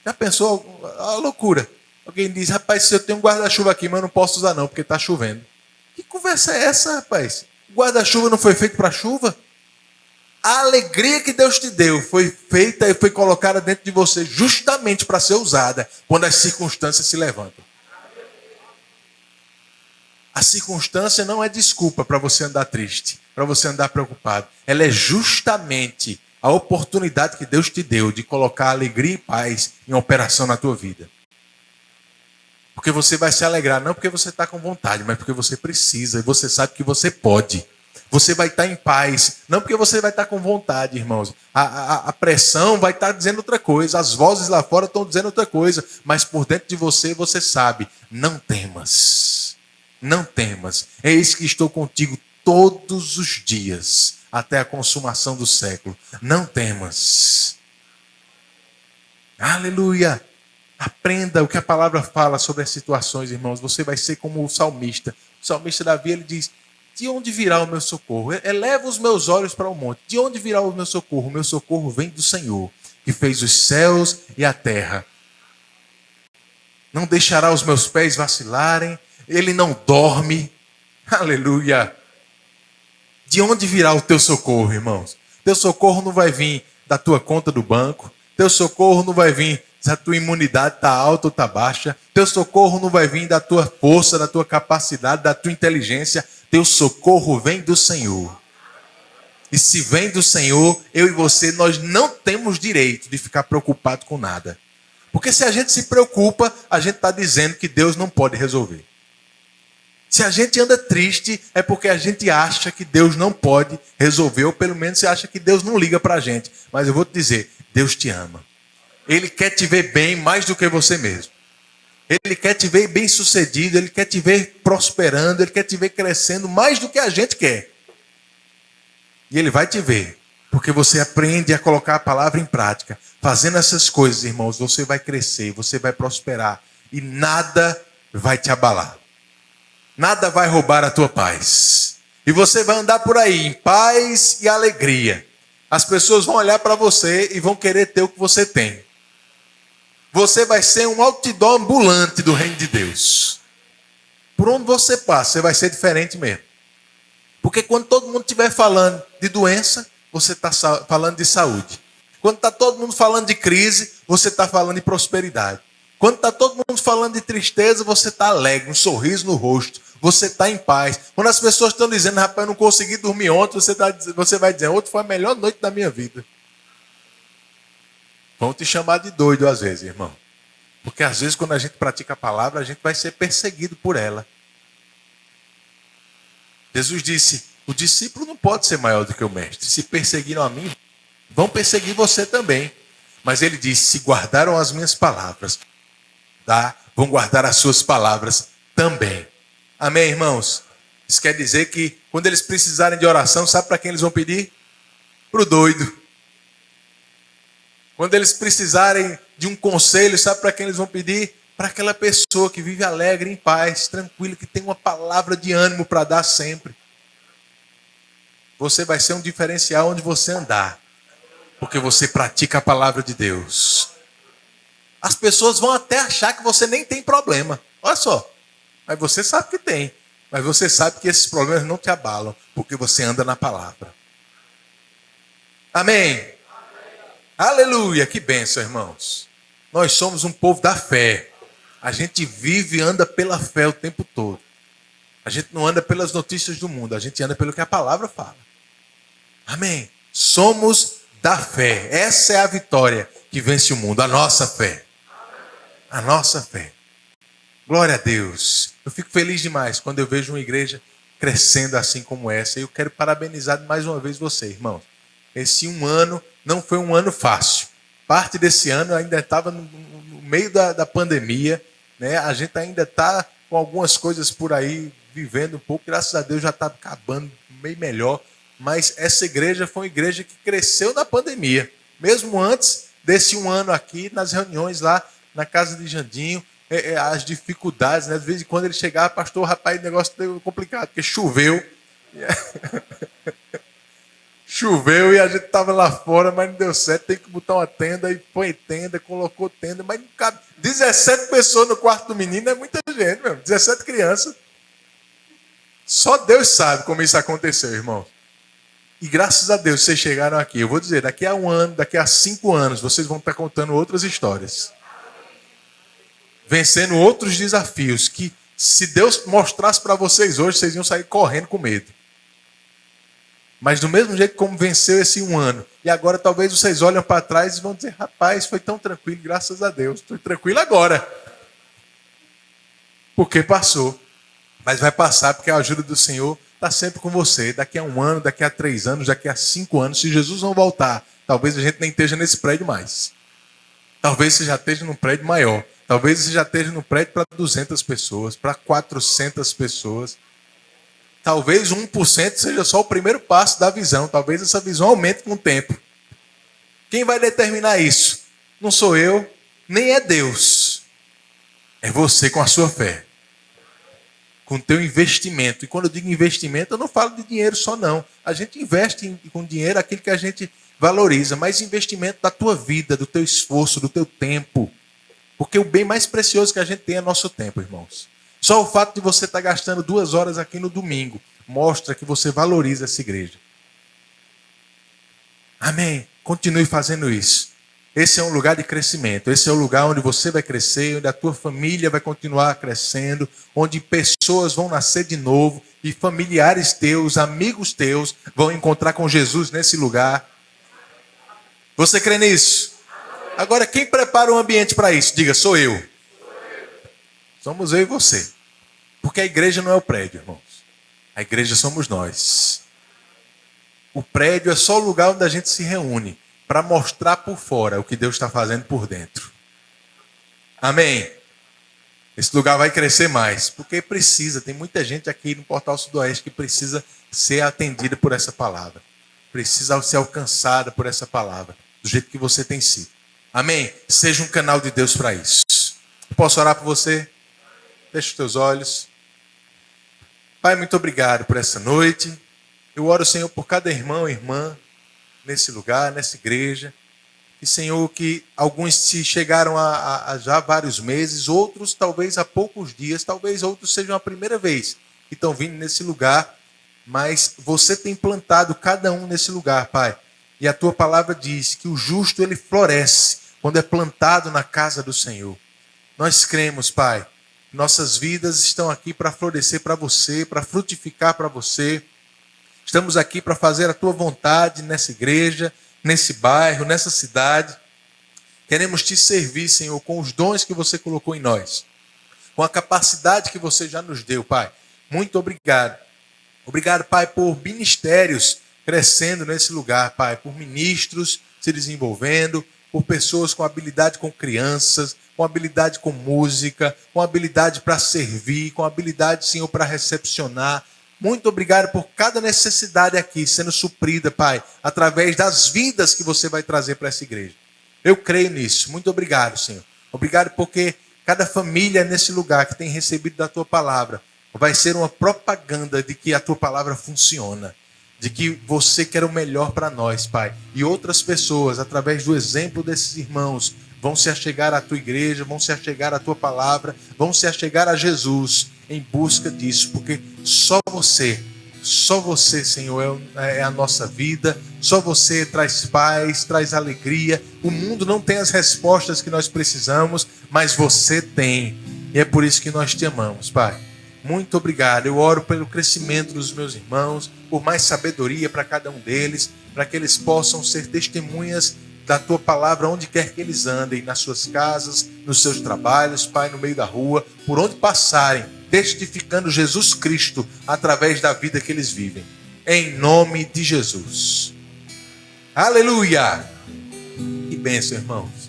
Já pensou? A loucura. Alguém diz, rapaz, se eu tenho um guarda-chuva aqui, mas eu não posso usar não porque está chovendo. Que conversa é essa, rapaz? O guarda-chuva não foi feito para chuva? A alegria que Deus te deu foi feita e foi colocada dentro de você justamente para ser usada quando as circunstâncias se levantam. A circunstância não é desculpa para você andar triste, para você andar preocupado. Ela é justamente a oportunidade que Deus te deu de colocar alegria e paz em operação na tua vida. Porque você vai se alegrar, não porque você está com vontade, mas porque você precisa e você sabe que você pode. Você vai estar em paz, não porque você vai estar com vontade, irmãos. A pressão vai estar dizendo outra coisa, as vozes lá fora estão dizendo outra coisa, mas por dentro de você, você sabe, não temas, não temas. Eis que estou contigo todos os dias, até a consumação do século. Não temas. Aleluia. Aprenda o que a palavra fala sobre as situações, irmãos. Você vai ser como o salmista. O salmista Davi, ele diz, de onde virá o meu socorro? Eleva os meus olhos para o monte. De onde virá o meu socorro? O meu socorro vem do Senhor, que fez os céus e a terra. Não deixará os meus pés vacilarem. Ele não dorme. Aleluia. De onde virá o teu socorro, irmãos? Teu socorro não vai vir da tua conta do banco. Teu socorro não vai vir se a tua imunidade está alta ou está baixa. Teu socorro não vai vir da tua força, da tua capacidade, da tua inteligência. Teu socorro vem do Senhor. E se vem do Senhor, eu e você, nós não temos direito de ficar preocupado com nada. Porque se a gente se preocupa, a gente está dizendo que Deus não pode resolver. Se a gente anda triste, é porque a gente acha que Deus não pode resolver, ou pelo menos você acha que Deus não liga para a gente. Mas eu vou te dizer, Deus te ama. Ele quer te ver bem mais do que você mesmo. Ele quer te ver bem sucedido, Ele quer te ver prosperando, Ele quer te ver crescendo mais do que a gente quer. E Ele vai te ver, porque você aprende a colocar a palavra em prática. Fazendo essas coisas, irmãos, você vai crescer, você vai prosperar e nada vai te abalar. Nada vai roubar a tua paz. E você vai andar por aí em paz e alegria. As pessoas vão olhar para você e vão querer ter o que você tem. Você vai ser um outdoor ambulante do reino de Deus. Por onde você passa, você vai ser diferente mesmo. Porque quando todo mundo estiver falando de doença, você está falando de saúde. Quando está todo mundo falando de crise, você está falando de prosperidade. Quando está todo mundo falando de tristeza, você está alegre, um sorriso no rosto. Você está em paz. Quando as pessoas estão dizendo, rapaz, eu não consegui dormir ontem, você vai dizer, ontem foi a melhor noite da minha vida. Vão te chamar de doido às vezes, irmão. Porque às vezes quando a gente pratica a palavra, a gente vai ser perseguido por ela. Jesus disse, o discípulo não pode ser maior do que o mestre. Se perseguiram a mim, vão perseguir você também. Mas ele disse, se guardaram as minhas palavras, vão guardar as suas palavras também. Amém, irmãos? Isso quer dizer que quando eles precisarem de oração, sabe para quem eles vão pedir? Para o doido. Quando eles precisarem de um conselho, sabe para quem eles vão pedir? Para aquela pessoa que vive alegre, em paz, tranquilo, que tem uma palavra de ânimo para dar sempre. Você vai ser um diferencial onde você andar, porque você pratica a palavra de Deus. As pessoas vão até achar que você nem tem problema. Olha só. Mas você sabe que tem. Mas você sabe que esses problemas não te abalam, porque você anda na palavra. Amém? Aleluia, que bênção, irmãos. Nós somos um povo da fé. A gente vive e anda pela fé o tempo todo. A gente não anda pelas notícias do mundo, a gente anda pelo que a palavra fala. Amém? Somos da fé. Essa é a vitória que vence o mundo, a nossa fé. A nossa fé. Glória a Deus. Eu fico feliz demais quando eu vejo uma igreja crescendo assim como essa. E eu quero parabenizar mais uma vez você, irmãos. Esse um ano não foi um ano fácil. Parte desse ano ainda estava no meio da pandemia, né? A gente ainda está com algumas coisas por aí, vivendo um pouco. Graças a Deus já está acabando meio melhor. Mas essa igreja foi uma igreja que cresceu na pandemia. Mesmo antes desse um ano aqui, nas reuniões lá na casa de Jandinho, as dificuldades, né? De vez em quando ele chegava, pastor, rapaz, o negócio deu complicado, porque choveu. Choveu e a gente estava lá fora, mas não deu certo. Tem que botar uma tenda e põe tenda, colocou tenda, mas não cabe. 17 pessoas no quarto do menino é muita gente, mesmo. 17 crianças. Só Deus sabe como isso aconteceu, irmão. E graças a Deus vocês chegaram aqui. Eu vou dizer, daqui a um ano, daqui a 5 anos, vocês vão estar contando outras histórias. Vencendo outros desafios que, se Deus mostrasse para vocês hoje, vocês iam sair correndo com medo. Mas do mesmo jeito como venceu esse um ano, e agora talvez vocês olham para trás e vão dizer, rapaz, foi tão tranquilo, graças a Deus. Estou tranquilo agora. Porque passou. Mas vai passar porque a ajuda do Senhor está sempre com você. Daqui a um ano, daqui a 3 anos, daqui a 5 anos, se Jesus não voltar, talvez a gente nem esteja nesse prédio mais. Talvez você já esteja num prédio maior. Talvez você já esteja num prédio para 200 pessoas, para 400 pessoas. Talvez 1% seja só o primeiro passo da visão. Talvez essa visão aumente com o tempo. Quem vai determinar isso? Não sou eu, nem é Deus. É você com a sua fé. Com o teu investimento. E quando eu digo investimento, eu não falo de dinheiro só não. A gente investe com dinheiro aquilo que a gente valoriza. Mas investimento da tua vida, do teu esforço, do teu tempo. Porque o bem mais precioso que a gente tem é nosso tempo, irmãos. Só o fato de você estar gastando 2 horas aqui no domingo mostra que você valoriza essa igreja. Amém. Continue fazendo isso. Esse é um lugar de crescimento. Esse é o lugar onde você vai crescer, onde a tua família vai continuar crescendo, onde pessoas vão nascer de novo e familiares teus, amigos teus vão encontrar com Jesus nesse lugar. Você crê nisso? Agora, quem prepara o ambiente para isso? Diga, sou eu. Somos eu e você. Porque a igreja não é o prédio, irmãos. A igreja somos nós. O prédio é só o lugar onde a gente se reúne para mostrar por fora o que Deus está fazendo por dentro. Amém? Esse lugar vai crescer mais, porque precisa. Tem muita gente aqui no Portal Sudoeste que precisa ser atendida por essa palavra. Precisa ser alcançada por essa palavra, do jeito que você tem sido. Amém? Seja um canal de Deus para isso. Eu posso orar por você? Feche os teus olhos. Pai, muito obrigado por essa noite. Eu oro, Senhor, por cada irmão e irmã nesse lugar, nessa igreja. E, Senhor, que alguns se chegaram a já vários meses, outros talvez há poucos dias, talvez outros sejam a primeira vez que estão vindo nesse lugar. Mas você tem plantado cada um nesse lugar, Pai. E a tua palavra diz que o justo ele floresce quando é plantado na casa do Senhor. Nós cremos, Pai. Nossas vidas estão aqui para florescer para você, para frutificar para você. Estamos aqui para fazer a tua vontade nessa igreja, nesse bairro, nessa cidade. Queremos te servir, Senhor, com os dons que você colocou em nós. Com a capacidade que você já nos deu, Pai. Muito obrigado. Obrigado, Pai, por ministérios crescendo nesse lugar, Pai. Por ministros se desenvolvendo, por pessoas com habilidade com crianças, com habilidade com música, com habilidade para servir, com habilidade, Senhor, para recepcionar. Muito obrigado por cada necessidade aqui sendo suprida, Pai, através das vidas que você vai trazer para essa igreja. Eu creio nisso. Muito obrigado, Senhor. Obrigado porque cada família nesse lugar que tem recebido da tua palavra vai ser uma propaganda de que a tua palavra funciona. de que você quer o melhor para nós, Pai. E outras pessoas, através do exemplo desses irmãos, vão se achegar à tua igreja, vão se achegar à tua palavra, vão se achegar a Jesus em busca disso, porque só você, Senhor, é a nossa vida, só você traz paz, traz alegria. O mundo não tem as respostas que nós precisamos, mas você tem. E é por isso que nós te amamos, Pai. Muito obrigado. Eu oro pelo crescimento dos meus irmãos, por mais sabedoria para cada um deles, para que eles possam ser testemunhas da tua palavra onde quer que eles andem, nas suas casas, nos seus trabalhos, Pai, no meio da rua, por onde passarem, testificando Jesus Cristo através da vida que eles vivem. Em nome de Jesus. Aleluia! Que bênção, irmãos.